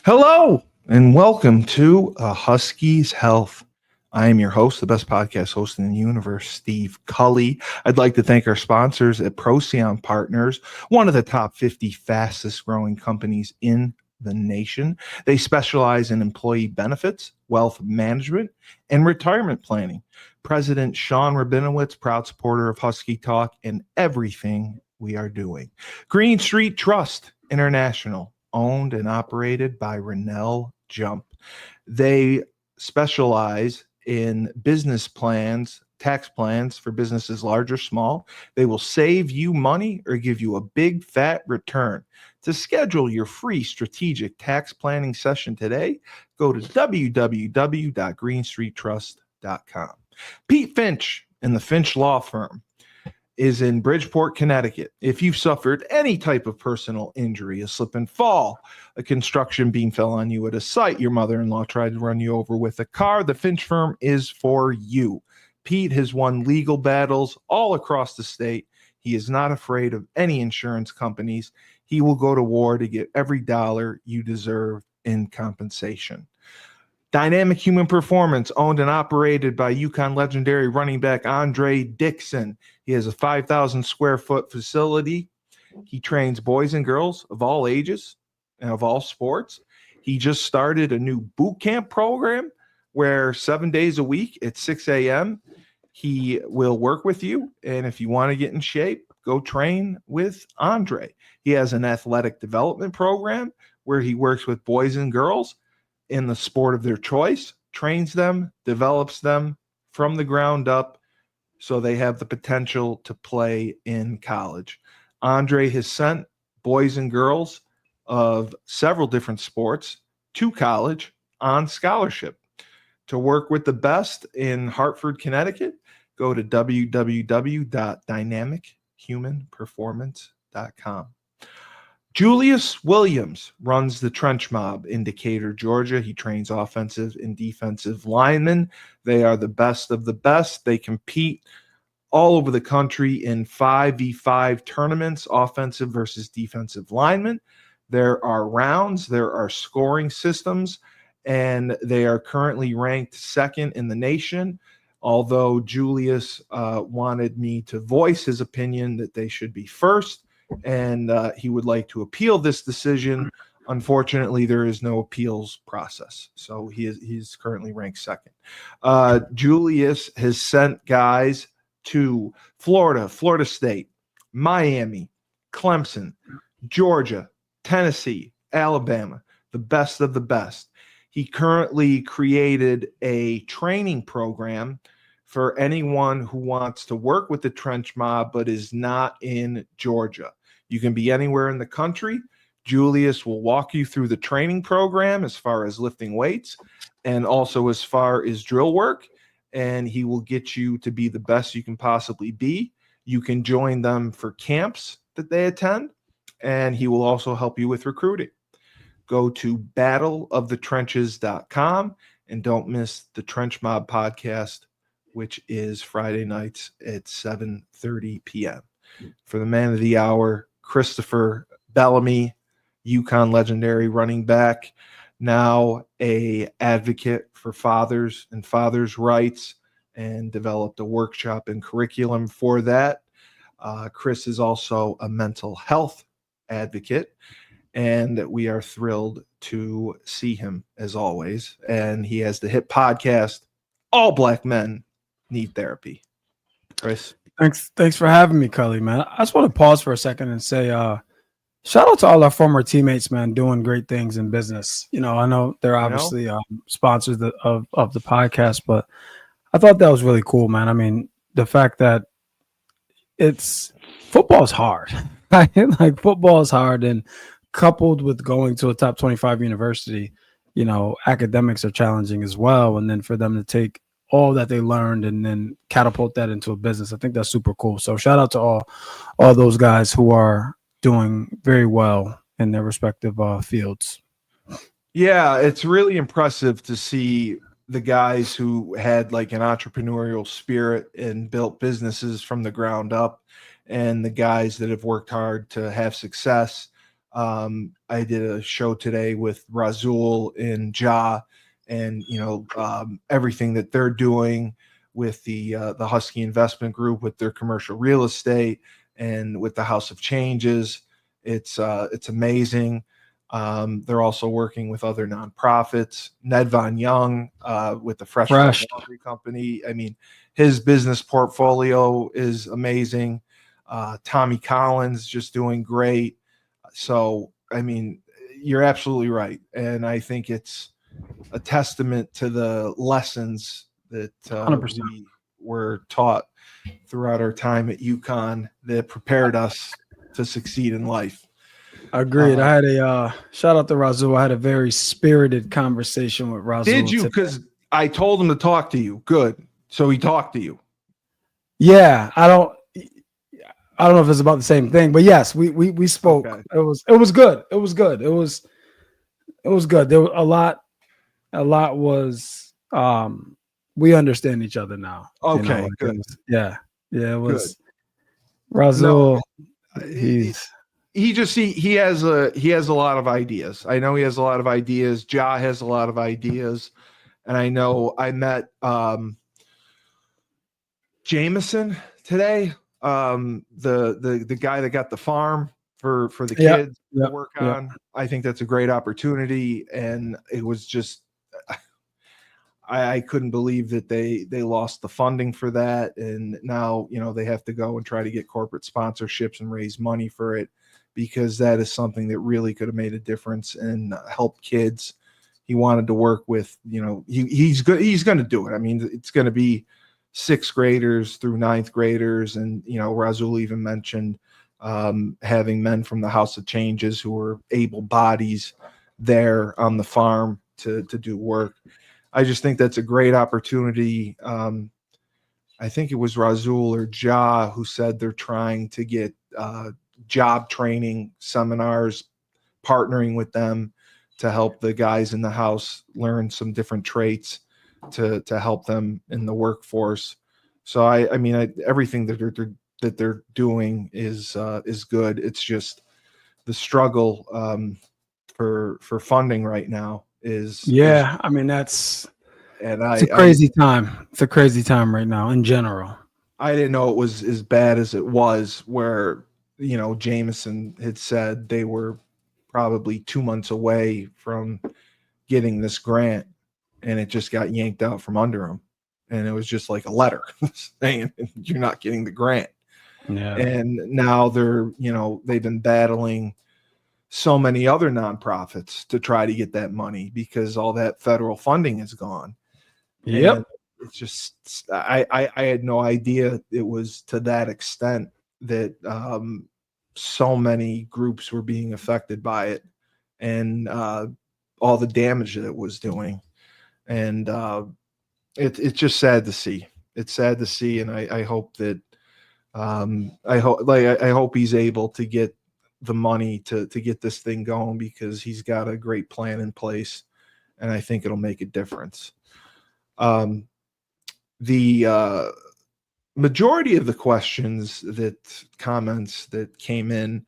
Hello and welcome to Huskies Health. I am your host, the best podcast host in the universe, Steve Cully. I'd like to thank our sponsors at Procyon Partners, one of the top 50 fastest growing companies in the nation. They specialize in employee benefits, wealth management, and retirement planning. President Sean Rabinowitz, proud supporter of Husky Talk and everything we are doing. Green Street Trust International, owned and operated by Rennell Jump. They specialize in business plans, tax plans for businesses large or small. They will save you money or give you a big fat return. To schedule your free strategic tax planning session today, go to www.greenstreettrust.com. Pete Finch and the Finch Law Firm is in Bridgeport, Connecticut. If you've suffered any type of personal injury, a slip and fall, a construction beam fell on you at a site, your mother-in-law tried to run you over with a car, the Finch firm is for you. Pete has won legal battles all across the state. He is not afraid of any insurance companies. He will go to war to get every dollar you deserve in compensation. Dynamic Human Performance, owned and operated by UConn legendary running back Andre Dixon. He has a 5,000 square foot facility. He trains boys and girls of all ages and of all sports. He just started a new boot camp program where 7 days a week at 6 a.m. he will work with you. And if you want to get in shape, go train with Andre. He has an athletic development program where he works with boys and girls in the sport of their choice, trains them, develops them from the ground up so they have the potential to play in college. Andre has sent boys and girls of several different sports to college on scholarship. To work with the best in Hartford, Connecticut, go to www.dynamichumanperformance.com. Julius Williams runs the Trench Mob in Decatur, Georgia. He trains offensive and defensive linemen. They are the best of the best. They compete all over the country in 5v5 tournaments, offensive versus defensive linemen. There are rounds, there are scoring systems, and they are currently ranked second in the nation. Although Julius wanted me to voice his opinion that they should be first, and he would like to appeal this decision. Unfortunately, there is no appeals process, so he's currently ranked second. Julius has sent guys to Florida, Florida State, Miami, Clemson, Georgia, Tennessee, Alabama, the best of the best. He currently created a training program for anyone who wants to work with the Trench Mob but is not in Georgia. You can be anywhere in the country. Julius will walk you through the training program as far as lifting weights and also as far as drill work, and he will get you to be the best you can possibly be. You can join them for camps that they attend, and he will also help you with recruiting. Go to battleofthetrenches.com and don't miss the Trench Mob podcast, which is Friday nights at 7:30 p.m. For the man of the hour, Christopher Bellamy, UConn legendary running back, now a advocate for fathers and fathers' rights, and developed a workshop and curriculum for that. Chris is also a mental health advocate, and we are thrilled to see him as always. And he has the hit podcast, All Black Men Need Therapy. Chris. Thanks for having me, Cully, man. I just want to pause for a second and say, shout out to all our former teammates, man, doing great things in business. You know, I know they're obviously sponsors of the podcast, but I thought that was really cool, man. I mean, the fact that football's hard, right? Like football is hard, and coupled with going to a top 25 university, you know, academics are challenging as well. And then for them to take all that they learned and then catapult that into a business, I think that's super cool. So shout out to all those guys who are doing very well in their respective fields. Yeah, it's really impressive to see the guys who had like an entrepreneurial spirit and built businesses from the ground up, and the guys that have worked hard to have success I did a show today with Razul and Ja, and everything that they're doing with the Husky Investment Group, with their commercial real estate, and with the House of Changes. It's amazing. They're also working with other nonprofits. Ned Von Young with the Fresh Laundry Company. I mean, his business portfolio is amazing. Tommy Collins just doing great. So, I mean, you're absolutely right. And I think it's a testament to the lessons that we were taught throughout our time at UConn that prepared us to succeed in life. Agreed. I had a shout out to Razul. I had a very spirited conversation with Razul. Did you? Because I told him to talk to you. Good. So he talked to you. Yeah, I don't know if it's about the same thing, but yes, we spoke. Okay. It was good. It was good. It was good. There was a lot was we understand each other now. Okay, good. It was good. Razul. No, he has a lot of ideas. I know he has a lot of ideas. Ja has a lot of ideas, and I know I met Jameson today. The guy that got the farm for the kids to work on. I think that's a great opportunity, and it was just I couldn't believe that they lost the funding for that, and now they have to go and try to get corporate sponsorships and raise money for it, because that is something that really could have made a difference and helped kids. He wanted to work with he's going to do it. I mean, it's going to be 6th graders through 9th graders. And, Razul even mentioned having men from the House of Changes who are able bodies there on the farm to do work. I just think that's a great opportunity. I think it was Razul or Ja who said they're trying to get job training seminars, partnering with them to help the guys in the house learn some different traits to help them in the workforce. So I mean, everything that they're doing is good. It's just the struggle for funding right now is I mean, it's a crazy time. It's a crazy time right now in general. I didn't know it was as bad as it was, where Jameson had said they were probably 2 months away from getting this grant, and it just got yanked out from under him. And it was just like a letter saying you're not getting the grant. Yeah. And now they're, they've been battling so many other nonprofits to try to get that money because all that federal funding is gone. Yep. And it's just, I had no idea it was to that extent that so many groups were being affected by it, and all the damage that it was doing. And it's just sad to see. It's sad to see, and I hope that I hope he's able to get the money to get this thing going, because he's got a great plan in place, and I think it'll make a difference. The majority of the comments that came in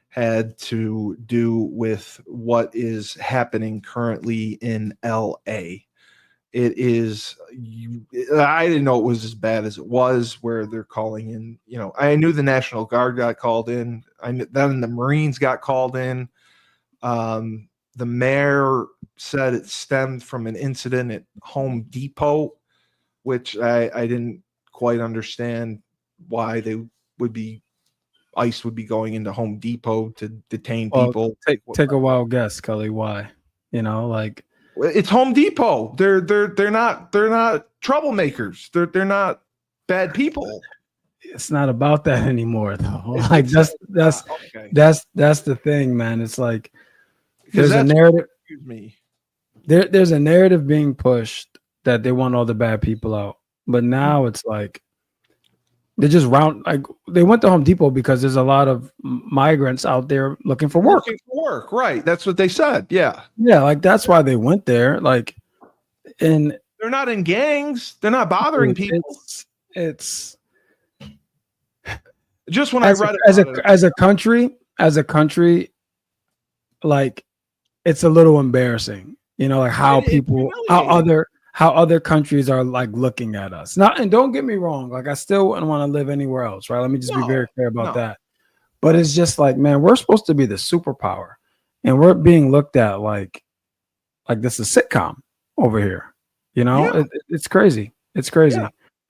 had to do with what is happening currently in LA. It is, I didn't know it was as bad as it was, where they're calling in, I knew the National Guard got called in. Then the Marines got called in. The mayor said it stemmed from an incident at Home Depot, which I didn't quite understand why ICE would be going into Home Depot to detain people. Take a wild guess, Cully. Why? It's Home Depot. They're not troublemakers. They're not bad people. It's not about that anymore, though. That's the thing, man. It's like there's a narrative. Excuse me. There's a narrative being pushed that they want all the bad people out, but now it's like they just they went to Home Depot because there's a lot of migrants out there looking for work. Right? That's what they said. Yeah. That's why they went there. And they're not in gangs. They're not bothering people. It's just when I read it as a country, like it's a little embarrassing, like how It's people, how other countries are like looking at us. Not, and don't get me wrong, like I still wouldn't want to live anywhere else, right? Let me just be very clear about that. But it's just like, man, we're supposed to be the superpower, and we're being looked at like this is a sitcom over here. It's crazy. It's crazy.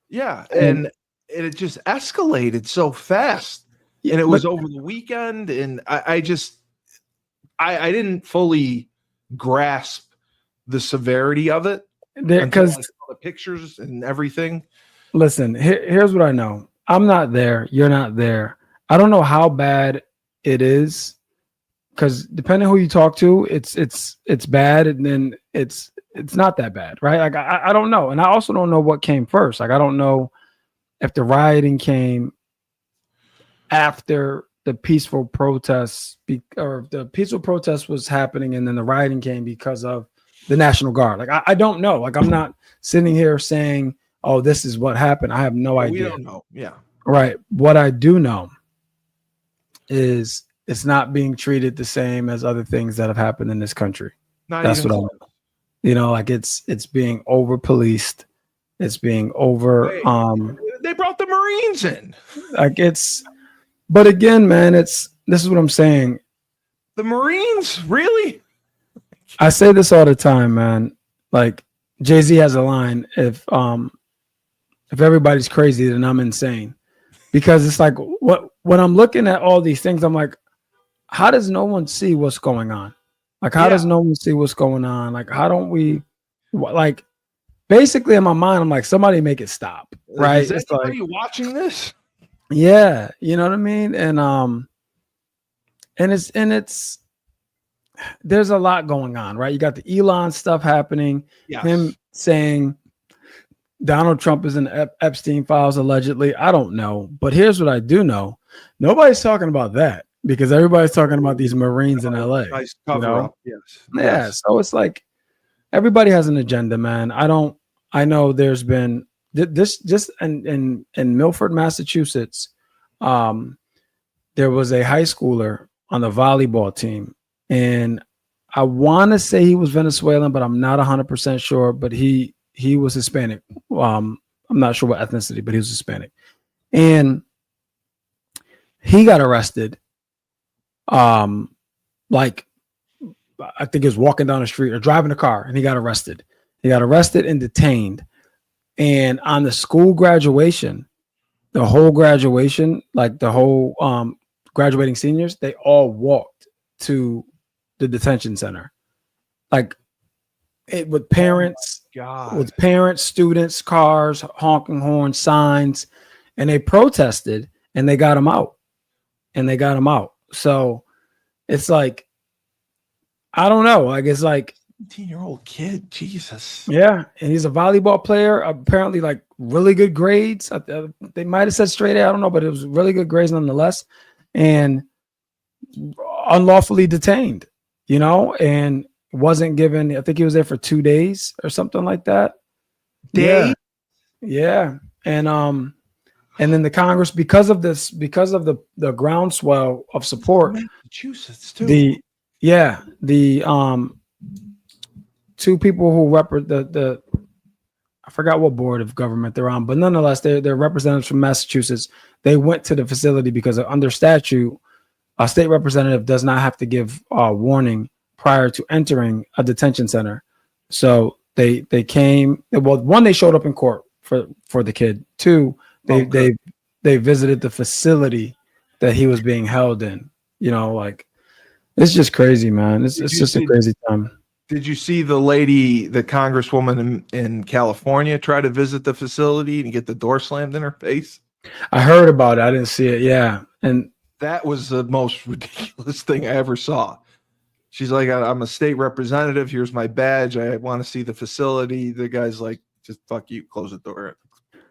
Yeah. And it just escalated so fast. And it was over the weekend. And I didn't fully grasp the severity of it because the pictures and everything. Listen, here's what I know. I'm not there. You're not there. I don't know how bad it is, because depending on who you talk to, it's bad, and then it's not that bad, right? Like I don't know, and I also don't know what came first. Like I don't know if the rioting came after the peaceful protests, or if the peaceful protest was happening and then the rioting came because of the National Guard. Like I don't know. Like I'm not sitting here saying, "Oh, this is what happened." I have no idea. We don't know. Yeah. Right. What I do know is it's not being treated the same as other things that have happened in this country. That's what I know. Like it's being over policed. It's being over. They brought the Marines in. Like but again, man, this is what I'm saying. The Marines, really? I say this all the time, man. Like Jay-Z has a line: if everybody's crazy, then I'm insane. Because it's like when I'm looking at all these things, I'm like, how does no one see what's going on? Like, how does no one see what's going on? Like, how don't we, like, basically in my mind, I'm like, somebody make it stop, right? Is anybody watching this? Yeah, you know what I mean? And it's there's a lot going on, right? You got the Elon stuff happening, him saying Donald Trump is in Epstein files allegedly. I don't know, but here's what I do know: nobody's talking about that, because everybody's talking about these Marines in LA. Nice cover up. Yes. Yeah. So it's like everybody has an agenda, man. I know there's been this just in Milford, Massachusetts. There was a high schooler on the volleyball team, and I want to say he was Venezuelan, but I'm not 100% sure. But he was Hispanic. I'm not sure what ethnicity, but he was Hispanic, and he got arrested. Like I think he was walking down the street or driving a car, and he got arrested. He got arrested and detained. And on the school graduation, the whole graduation, like the whole graduating seniors, they all walked to the detention center, like with parents, students, cars, honking horns, signs, and they protested, and they got him out. So it's like, I don't know. Like it's like 17-year-old kid, Jesus. Yeah, and he's a volleyball player. Apparently, like really good grades. They might have said straight A, I don't know, but it was really good grades nonetheless. And unlawfully detained, and wasn't given. I think he was there for 2 days or something like that. Yeah. And then the Congress, because of the groundswell of support, Massachusetts too. the two people who represent the I forgot what board of government they're on, but nonetheless, they're representatives from Massachusetts. They went to the facility because under statute, a state representative does not have to give warning prior to entering a detention center. So they came. Well, one, they showed up in court for the kid. Two, they visited the facility that he was being held in. Like it's just crazy, man. It's just a crazy time. Did you see the lady, the congresswoman in California, try to visit the facility and get the door slammed in her face? I heard about it. I didn't see it. Yeah. And that was the most ridiculous thing I ever saw. She's like, I'm a state representative. Here's my badge. I want to see the facility. The guy's like, just fuck you. Close the door.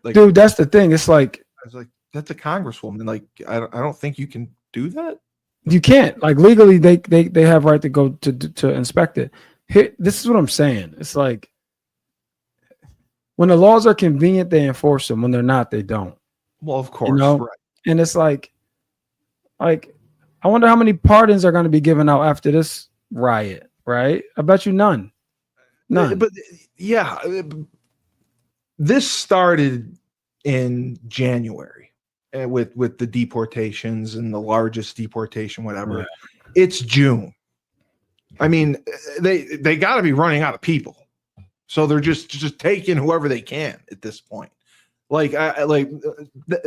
Like, dude, that's the thing. It's like, I was like, that's a congresswoman. Like, I don't think you can do that. You can't. Like legally, they have right to go to inspect it. Here, this is what I'm saying. It's like when the laws are convenient, they enforce them. When they're not, they don't. Well, of course, right. And it's like I wonder how many pardons are going to be given out after this riot, right? I bet you none. None. But yeah, this started in January with the deportations and the largest deportation, whatever. Yeah. It's June. I mean, they got to be running out of people, so they're just taking whoever they can at this point. Like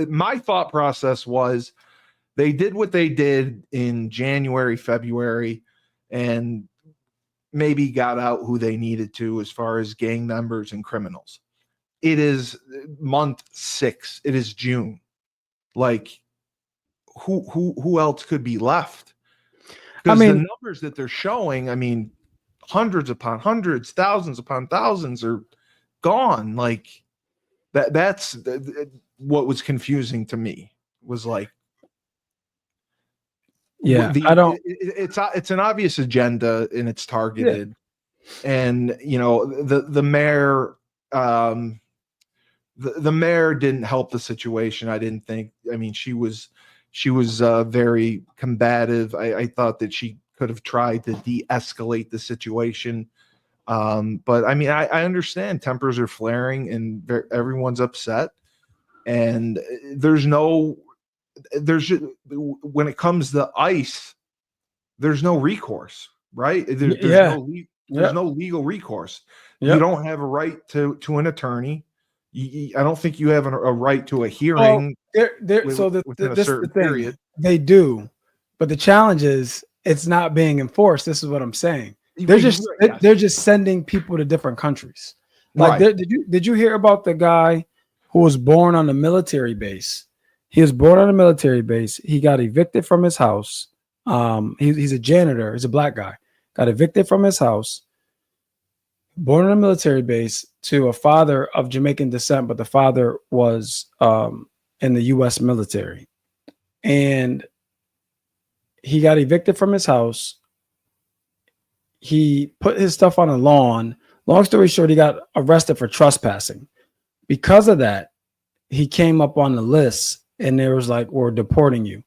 my thought process was they did what they did in January, February, and maybe got out who they needed to as far as gang members and criminals. It is month 6. It is June. Like who else could be left? Because the numbers that they're showing, I mean, hundreds upon hundreds, thousands upon thousands are gone. Like that's what was confusing to me, was like, yeah, I don't. It's an obvious agenda and it's targeted, and the mayor, the mayor didn't help the situation. I didn't think. I mean, she was very combative. I thought that she could have tried to de-escalate the situation. But I mean, I understand tempers are flaring and everyone's upset, and when it comes to ICE, there's no recourse, right? There's no legal recourse. Yep. You don't have a right to an attorney. I don't think you have a right to a hearing. Within a certain period. They do, but the challenge is it's not being enforced. This is what I'm saying. They're just sending people to different countries. Like, right. Did you hear about the guy who was born on a military base? He was born on a military base. He got evicted from his house. He's a janitor. He's a black guy. Got evicted from his house. Born on a military base to a father of Jamaican descent, but the father was in the U.S. military. And he got evicted from his house. He put his stuff on a lawn. Long story short, he got arrested for trespassing. Because of that, he came up on the list, and they was like, "We're deporting you."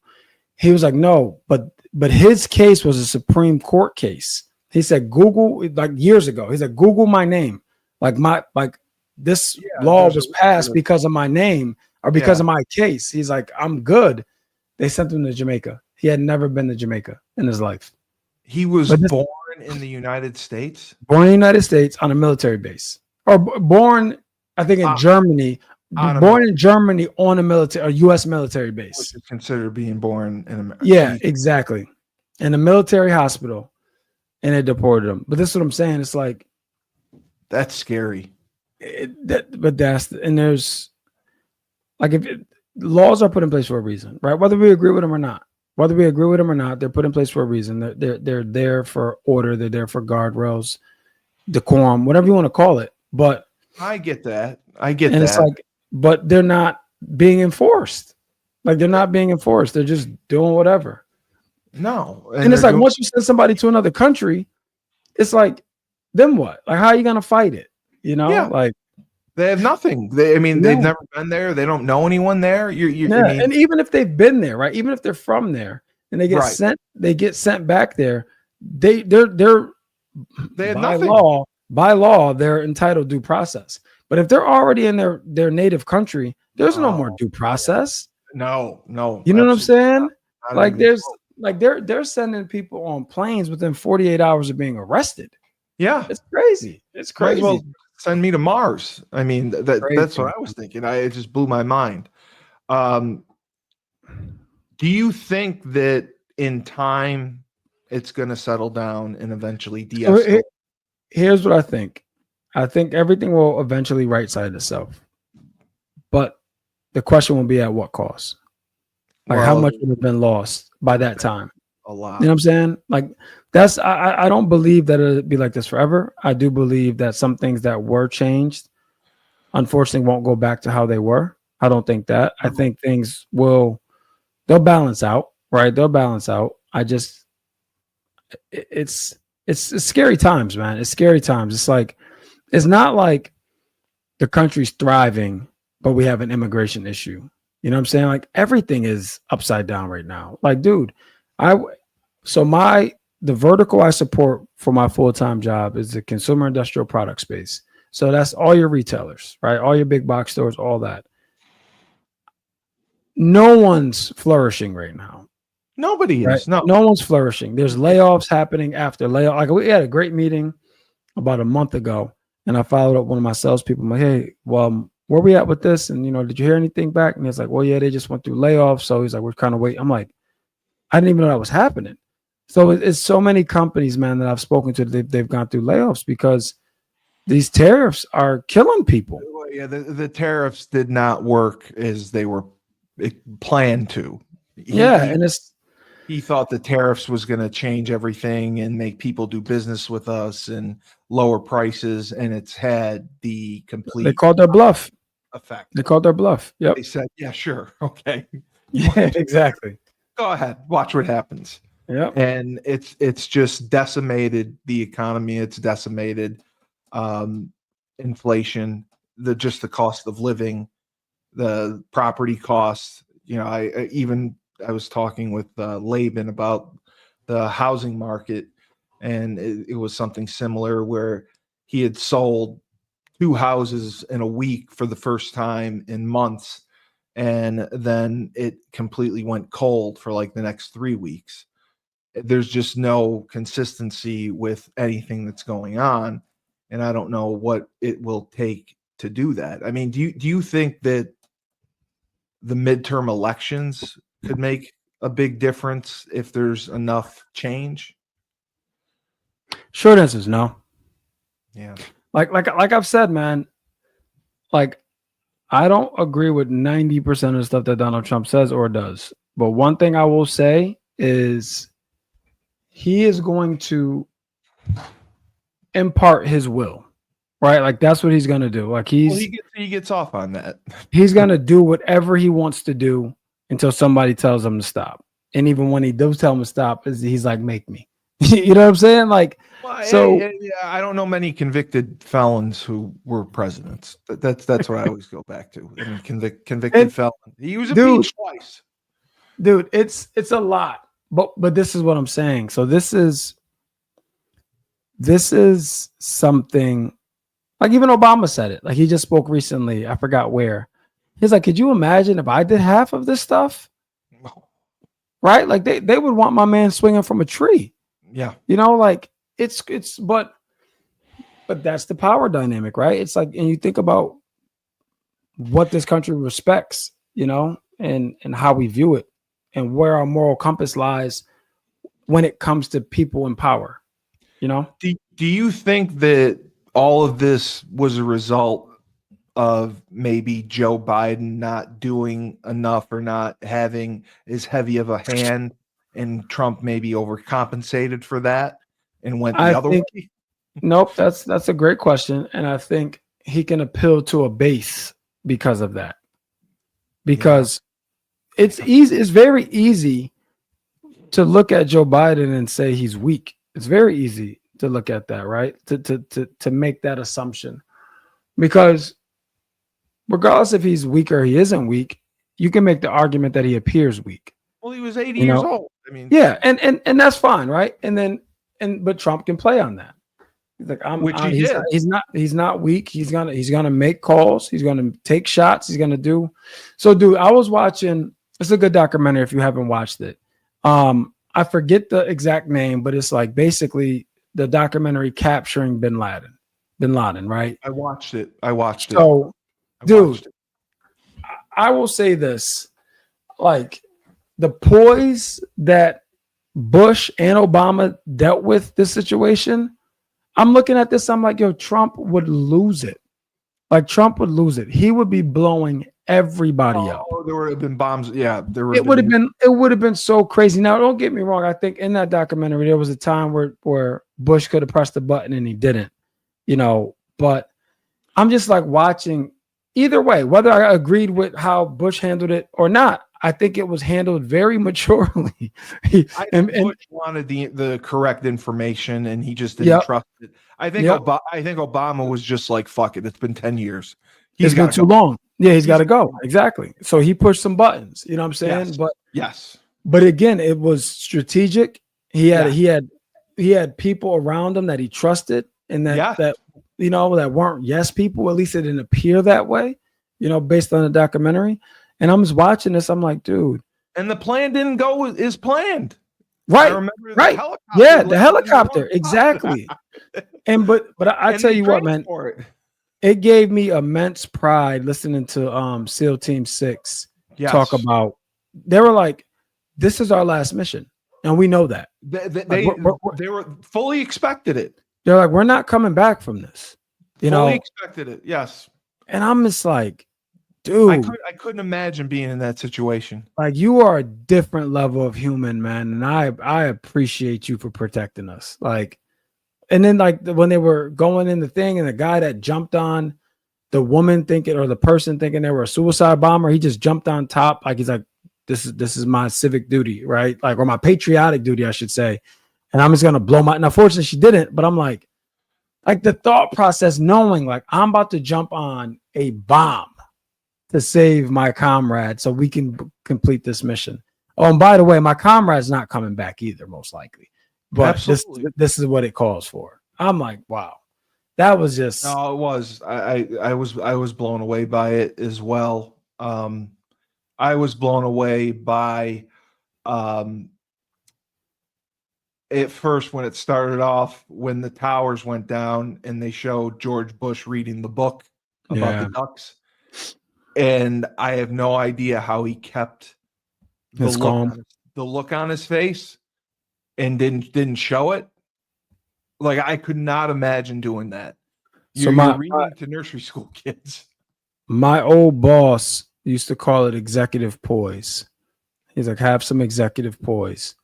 He was like, "No," but his case was a Supreme Court case. He said, "Google," like years ago. He said, "Google my name." This law was passed because of my name or because of my case. He's like, "I'm good." They sent him to Jamaica. He had never been to Jamaica in his life. He was born in the United States. Born in the United States on a military base, or born, I think, in Germany. Born in Germany on a U.S. military base. Which is considered being born in America. Yeah, exactly. In a military hospital, and they deported him. But this is what I'm saying. It's like, that's scary. There's like, laws are put in place for a reason, right? Whether we agree with them or not. They're put in place for a reason. They're there for order. They're there for guardrails, decorum, whatever you want to call it. But I get that. It's like, but they're not being enforced. Like, they're not being enforced. They're just doing whatever. No. And it's like, once you send somebody to another country, it's like, then what? Like, how are you going to fight it? Like, they have nothing. They've never been there. They don't know anyone there. And even if they've been there, right? Even if they're from there and they get sent back there, they have nothing. By law, they're entitled due process. But if they're already in their native country, there's no more due process. No. You know what I'm saying? Like, they're sending people on planes within 48 hours of being arrested. Yeah. It's crazy. It's crazy. Well, send me to Mars. I mean, that's what I was thinking. It just blew my mind. Do you think that in time it's going to settle down and eventually de-escalate? Here's what I think. I think everything will eventually right-side itself. But the question will be at what cost? Like, how much would have been lost by that time? A lot. You know what I'm saying? Like, I don't believe that it'll be like this forever. I do believe that some things that were changed, unfortunately, won't go back to how they were. I don't think that. I think things they'll balance out, right? They'll balance out. It's scary times, man. It's scary times. It's like, it's not like the country's thriving, but we have an immigration issue. You know what I'm saying? Like, everything is upside down right now. Like, dude, The vertical I support for my full-time job is the consumer industrial product space. So that's all your retailers, right? All your big box stores, all that. No one's flourishing right now. Nobody Right? is. No. No one's flourishing. There's layoffs happening after layoff. Like we had a great meeting about a month ago, and I followed up one of my salespeople. I'm like, hey, well, where we at with this? And did you hear anything back? And he's like, well, yeah, they just went through layoffs. So he's like, we're kind of waiting. I'm like, I didn't even know that was happening. So it's so many companies, man, that I've spoken to. They've gone through layoffs because these tariffs are killing people. Yeah, the tariffs did not work as they were planned to. He thought the tariffs was going to change everything and make people do business with us and lower prices, and it's had the complete. They called their bluff. Effect. They called their bluff. Yep. They said, "Yeah, sure, okay." Yeah, exactly. Go ahead, watch what happens. Yeah, and it's just decimated the economy. It's decimated inflation, the cost of living, the property costs. I was talking with Laban about the housing market, and it was something similar where he had sold 2 houses in a week for the first time in months, and then it completely went cold for like the next 3 weeks. There's just no consistency with anything that's going on, and I don't know what it will take to do that. I mean, do you think that the midterm elections could make a big difference if there's enough change? Short answer is no. Yeah. Like I've said, man, like I don't agree with 90% of the stuff that Donald Trump says or does. But one thing I will say is he is going to impart his will, right? Like that's what he's going to do. Like he gets off on that. He's going to do whatever he wants to do until somebody tells him to stop. And even when he does tell him to stop, he's like, make me. You know what I'm saying? Like, I don't know many convicted felons who were presidents. That's what I always go back to. I mean, convicted felon. He was impeached twice. Dude, it's a lot. But this is what I'm saying. So this is something like even Obama said it. Like he just spoke recently. I forgot where. He's like, could you imagine if I did half of this stuff? Right? Like they would want my man swinging from a tree. Yeah. Like but that's the power dynamic, right? It's like, and you think about what this country respects, and how we view it and where our moral compass lies when it comes to people in power, Do you think that all of this was a result of maybe Joe Biden not doing enough or not having as heavy of a hand, and Trump maybe overcompensated for that and went the other way? Nope, that's a great question, and I think he can appeal to a base because of that. Because it's easy. It's very easy to look at Joe Biden and say he's weak. It's very easy to look at that, right? To make that assumption, because regardless if he's weak or he isn't weak, you can make the argument that he appears weak. Well, he was 80 years old. I mean, yeah, and that's fine, right? But Trump can play on that. He's like, he's not weak. He's gonna make calls. He's gonna take shots. He's gonna do. So, dude, I was watching. It's a good documentary if you haven't watched it. I forget the exact name, but it's like basically the documentary capturing Bin Laden, right? I watched it. So, dude, I will say this: like the poise that Bush and Obama dealt with this situation. I'm looking at this. I'm like, yo, Trump would lose it. Like Trump would lose it. He would be blowing everybody up. Oh, there would have been bombs. Yeah, it would have been so crazy. Now, don't get me wrong. I think in that documentary there was a time where Bush could have pressed the button and he didn't. But I'm just like watching either way, whether I agreed with how Bush handled it or not. I think it was handled very maturely. I think Bush wanted the correct information, and he just didn't trust it. I think Obama was just like, "Fuck it, it's been 10 years. It's been too long. Yeah, he's got to go." Exactly. So he pushed some buttons. You know what I'm saying? Yes. But yes, But again, it was strategic. He had Yeah. he had people around him that he trusted, and Yeah. that that weren't yes people. At least it didn't appear that way, based on the documentary. And I'm just watching this. I'm like, dude, And the plan didn't go as planned. I right, remember the right, helicopter yeah, the landed in the wrong helicopter, spot. exactly. And but I And tell they you what, trained man, for it. it gave me immense pride listening to SEAL Team 6 talk Yes. about. They were like, "This is our last mission," and we know that. They were fully expected it. They're like, "We're not coming back from this," Fully expected it. Yes. And I'm just like, I dude, couldn't imagine being in that situation. like you are a different level of human, man, and I appreciate you for protecting us. Like, and then like when they were going in the thing, and the guy that jumped on the woman thinking, or the person thinking they were a suicide bomber, he just jumped on top. Like he's like, this is my civic duty, right? Like, or my patriotic duty, I should say. And I'm just gonna blow my. Now, fortunately, she didn't, but I'm like the thought process, knowing like I'm about to jump on a bomb to save my comrade so we can complete this mission. Oh, and by the way, my comrade's not coming back either, most likely. But this is what it calls for. I'm like, wow. That was just no, it was. I was blown away by it as well. I was blown away by at first when it started off, when the towers went down and they showed George Bush reading the book about the ducks. And I have no idea how he kept the look on his face and didn't show it. Like, I could not imagine doing that. You're reading to nursery school kids. My old boss used to call it executive poise. He's like, have some executive poise.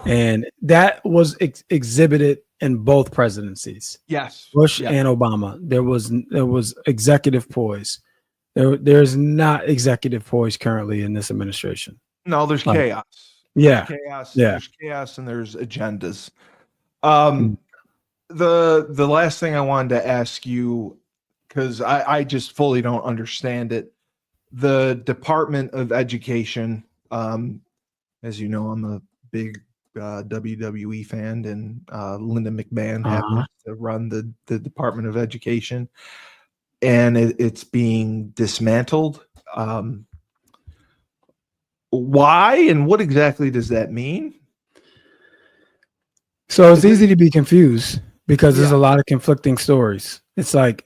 And that was exhibited in both presidencies. Yes. Bush and Obama. There was executive poise. There's not executive poise currently in this administration. No, there's chaos. Yeah. There's chaos. Yeah. There's chaos and there's agendas. The last thing I wanted to ask you, because I just fully don't understand it. The Department of Education, as you know, I'm a big WWE fan, and Linda McMahon happens to run the Department of Education, and it's being dismantled. Why and what exactly does that mean? So it's easy to be confused because there's a lot of conflicting stories. It's like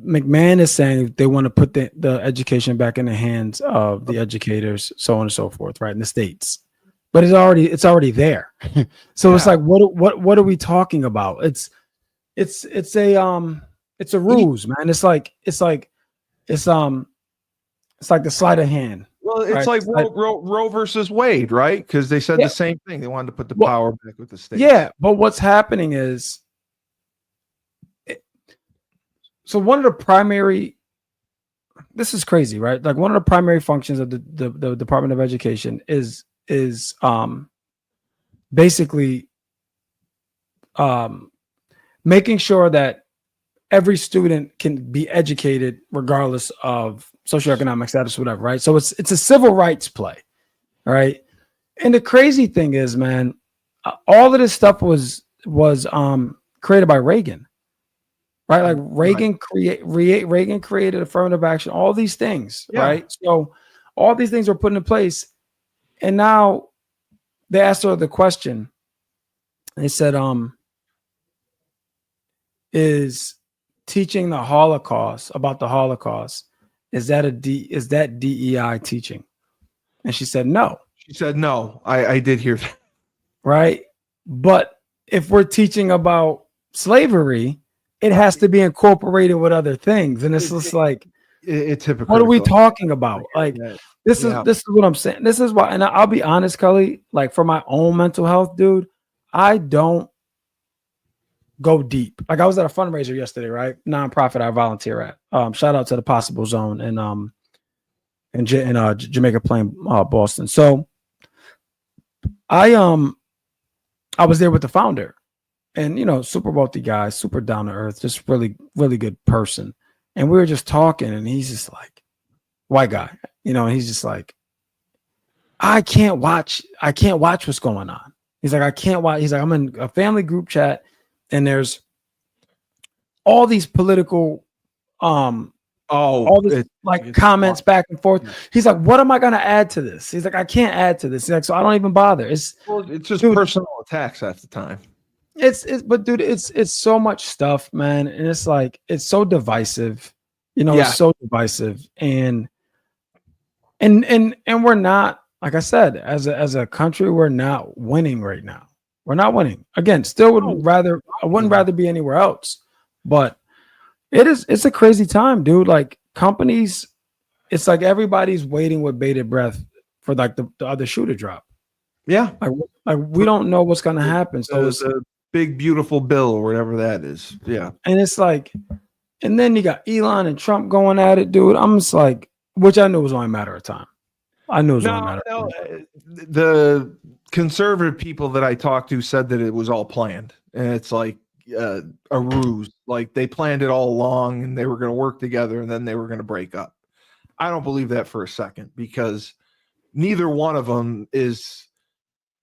McMahon is saying they want to put the education back in the hands of the educators, so on and so forth, right, in the states. But it's already there. So it's like, what are we talking about? It's a ruse, man. It's like the sleight of hand. Well, it's like Roe versus Wade, right? Because they said the same thing. They wanted to put the power back with the states. Yeah, but what's happening is, so one of the primary, this is crazy, right? Like one of the primary functions of the Department of Education is basically making sure that every student can be educated regardless of socioeconomic status, whatever, right? So it's a civil rights play, right? And the crazy thing is, man, all of this stuff was created by Reagan, right? Like Reagan created affirmative action, all these things, right? So all these things were put into place, and now they asked her the question. They said, is teaching the Holocaust about the Holocaust, is that DEI teaching? And she said no. She said no. I did hear that. Right. But if we're teaching about slavery, it has to be incorporated with other things. And it's just like, it's hypocritical. What are we talking about? Like, this is what I'm saying. This is why, and I'll be honest, Cully, like for my own mental health, dude, I don't go deep. Like I was at a fundraiser yesterday, right? Nonprofit I volunteer at. Shout out to the Possible Zone in Jamaica Plain, Boston. So I was there with the founder, and super wealthy guy, super down to earth, just really, really good person. And we were just talking, and he's just like, white guy, and he's just like, I can't watch what's going on. He's like, I can't watch. He's like, I'm in a family group chat and there's all these political, all this like comments back and forth. He's like, what am I going to add to this? He's like, I can't add to this. He's like, so I don't even bother. It's just personal attacks half the time. But dude, it's so much stuff, man. And it's like, it's so divisive, it's so divisive. And we're not, like I said, as a country, we're not winning right now. We're not winning. Again, I wouldn't rather be anywhere else. But it's a crazy time, dude. Like companies, it's like everybody's waiting with bated breath for like the other shoe to drop. Yeah. Like we don't know what's gonna happen. So it's a big beautiful bill or whatever that is. Yeah. And it's like, and then you got Elon and Trump going at it, dude. I'm just like, which I knew was only a matter of time. The conservative people that I talked to said that it was all planned, and it's like a ruse. Like they planned it all along, and they were going to work together, and then they were going to break up. I don't believe that for a second, because neither one of them is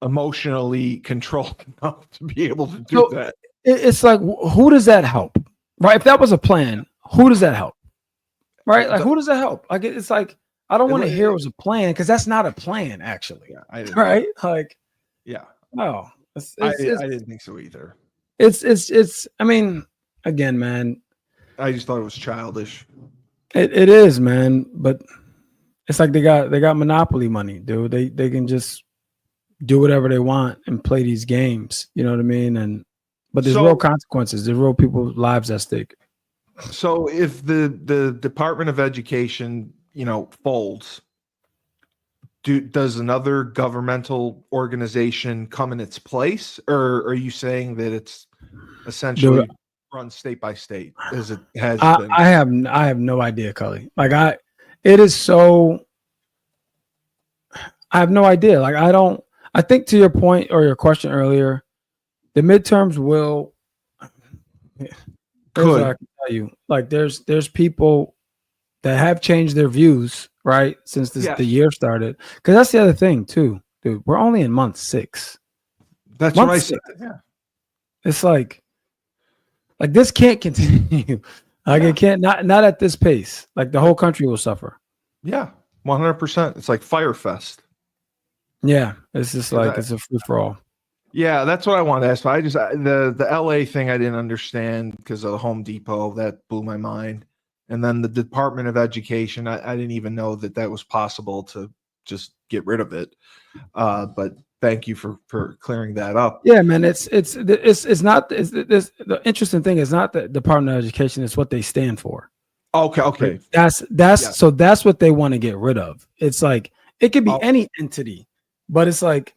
emotionally controlled enough to be able to do that. It's like, who does that help? Right? If that was a plan, who does that help? Right? Like, who does that help? Like, it's like, I don't want to hear it was a plan, because that's not a plan, actually. Yeah, right? Like, yeah. No, I didn't think so either. It's. I mean, again, man. I just thought it was childish. It is, man. But it's like they got monopoly money, dude. They can just do whatever they want and play these games. You know what I mean? But there's real consequences. There's real people's lives at stake. So if the Department of Education, folds, does another governmental organization come in its place, or are you saying that it's essentially run state by state as it has been? I have no idea, Cully. Like I have no idea. Like I think to your point or your question earlier, the midterms will. Here's what I can tell you. Like there's people that have changed their views, right, since the year started. Because that's the other thing too, dude. We're only in month 6. That's what I said. Yeah. It's like this can't continue. Like it can't, not at this pace. Like the whole country will suffer. Yeah, 100%. It's like Firefest. Yeah, it's just like it's a free for all. Yeah, that's what I wanted to ask. I just the LA thing I didn't understand because of the Home Depot. That blew my mind. And then the Department of Education, I didn't even know that was possible to just get rid of it. But thank you for clearing that up. Yeah, man, it's not the interesting thing is not the Department of Education, it's what they stand for. Okay. So that's what they want to get rid of. It's like it could be any entity, but it's like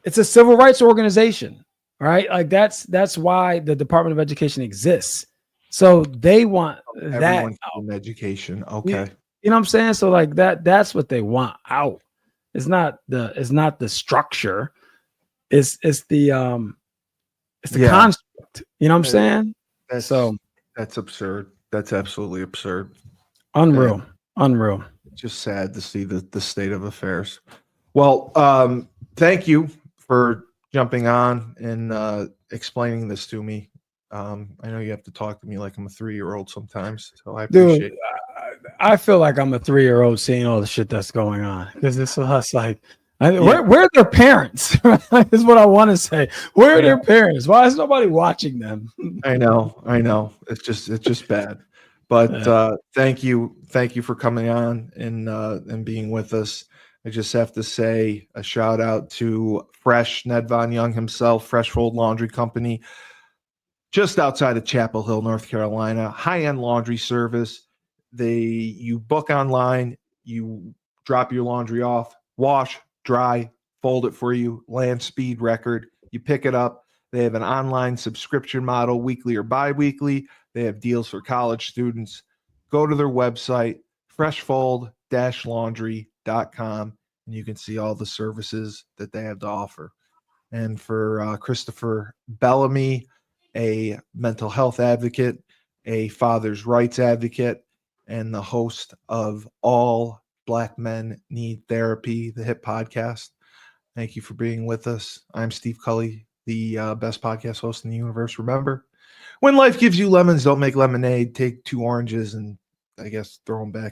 it's a civil rights organization, right? Like that's why the Department of Education exists. So they want that in education. Okay. You know what I'm saying? So like that's what they want out. It's not the structure. It's the construct. You know what I'm saying? That's absurd. That's absolutely absurd. Unreal. Just sad to see the state of affairs. Well, thank you for jumping on and explaining this to me. I know you have to talk to me like I'm a 3-year-old sometimes, so I appreciate it. I feel like I'm a 3-year-old seeing all the shit that's going on, because it's us like, where are their parents? Is what I want to say. Where are their parents? Why is nobody watching them? I know. It's just bad. But thank you for coming on and being with us. I just have to say a shout out to Fresh, Ned Von Young himself, Fresh Fold Laundry Company, just outside of Chapel Hill, North Carolina. High-end laundry service. You book online, you drop your laundry off, wash, dry, fold it for you, land speed record. You pick it up. They have an online subscription model, weekly or bi-weekly. They have deals for college students. Go to their website, freshfold-laundry.com, and you can see all the services that they have to offer. And for Christopher Bellamy, a mental health advocate, a father's rights advocate, and the host of all Black Men Need Therapy, the HIP podcast. Thank you for being with us. I'm Steve Cully, the best podcast host in the universe. Remember, when life gives you lemons, don't make lemonade. Take 2 oranges and I guess throw them back